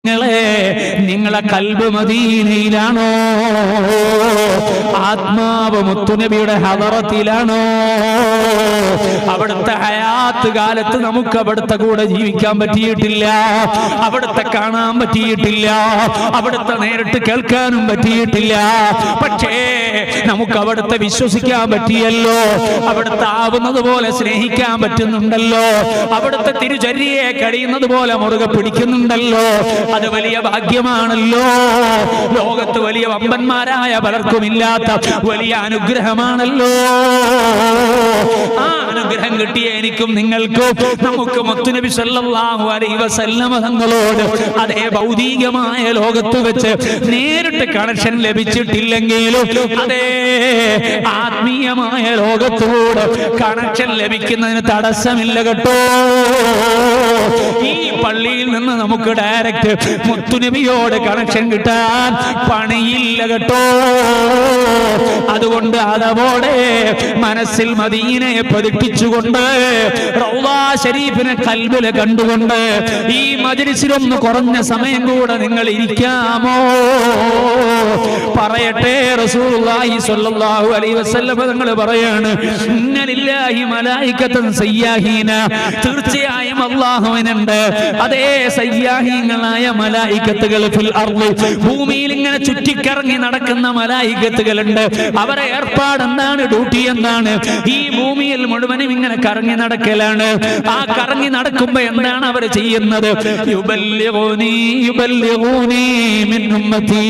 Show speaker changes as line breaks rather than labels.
നിങ്ങളെ കൽബ് മദീനയിലാണോ? ആത്മാവ് മുത്തുനബിയുടെ ഹദറത്തിലാണോ? അവിടുത്തെ ഹയാത്ത് കാലത്ത് നമുക്ക് അവിടുത്തെ കൂടെ ജീവിക്കാൻ പറ്റിയിട്ടില്ല, അവിടുത്തെ കാണാൻ പറ്റിയിട്ടില്ല, അവിടുത്തെ നേരിട്ട് കേൾക്കാനും പറ്റിയിട്ടില്ല. പക്ഷേ നമുക്ക് അവിടുത്തെ വിശ്വസിക്കാൻ പറ്റിയല്ലോ, അവിടുത്തെ ആവുന്നത് പോലെ സ്നേഹിക്കാൻ പറ്റുന്നുണ്ടല്ലോ, അവിടുത്തെ തിരുചര്യയെ കഴിയുന്നത് പോലെ മുറുകെ പിടിക്കുന്നുണ്ടല്ലോ. അത് വലിയ ഭാഗ്യമാണല്ലോ. ലോകത്ത് വലിയ വമ്പന്മാരായ പലർക്കും ഇല്ലാത്ത വലിയ അനുഗ്രഹമാണല്ലോ. ആ അനുഗ്രഹം കിട്ടിയ എനിക്കും നിങ്ങൾക്കും നമുക്ക് മുത്തുനബി സല്ലല്ലാഹു അലൈഹി വസല്ലമ തങ്ങളോട് അതേ ഭൗതികമായ ലോകത്ത് വെച്ച് നേരിട്ട് കണക്ഷൻ ലഭിച്ചിട്ടില്ലെങ്കിലും അതേ ആത്മീയമായ ലോകത്തോട് കണക്ഷൻ ലഭിക്കുന്നതിന് തടസ്സമില്ല കേട്ടോ. ഈ പള്ളിയിൽ നിന്ന് നമുക്ക് ഡയറക്റ്റ് മുത്തുനബിയോട് കണക്ഷൻ കിട്ടാൻ പണിയില്ല കേട്ടോ. അതുകൊണ്ട് അതോടെ മനസ്സിൽ മദീനയെ പതിപ്പിച്ചുകൊണ്ട് റൗളാ ശരീഫിനെ കൽബില് കണ്ടുകൊണ്ട് ഈ മജ്‌ലിസിലൊന്ന് കുറഞ്ഞ സമയം കൂടെ നിങ്ങൾ ഇരിക്കാമോ? പറയട്ടെ, റസൂലുള്ളാഹി സ്വല്ലല്ലാഹു അലൈഹി വസല്ലം തങ്ങൾ പറയാണ്, ഇന്നലില്ലാഹി മലായികതൻ സയ്യാഹീന, തീർച്ചയായും അല്ലാഹുവിനുണ്ട് അതേ സയ്യാഹീങ്ങളായ മലായികത്തുകൾ ഫിൽ അർള്, ഭൂമിയിൽ ഇങ്ങനെ ചുറ്റിക്കറങ്ങി നടക്കുന്ന മലായികത്തുകളുണ്ട്. അവരെ ഏർപ്പാട് എന്താണ്, ഡ്യൂട്ടി എന്താണ്? ഈ ഭൂമിയിൽ മുഴുവനും ഇങ്ങനെ കറങ്ങി നടക്കലാണ്. ആ കറങ്ങി നടക്കുമ്പോ എന്താണ് അവർ ചെയ്യുന്നത്? യുബല്ലിഗൂനി മിൻ ഉമ്മത്തി.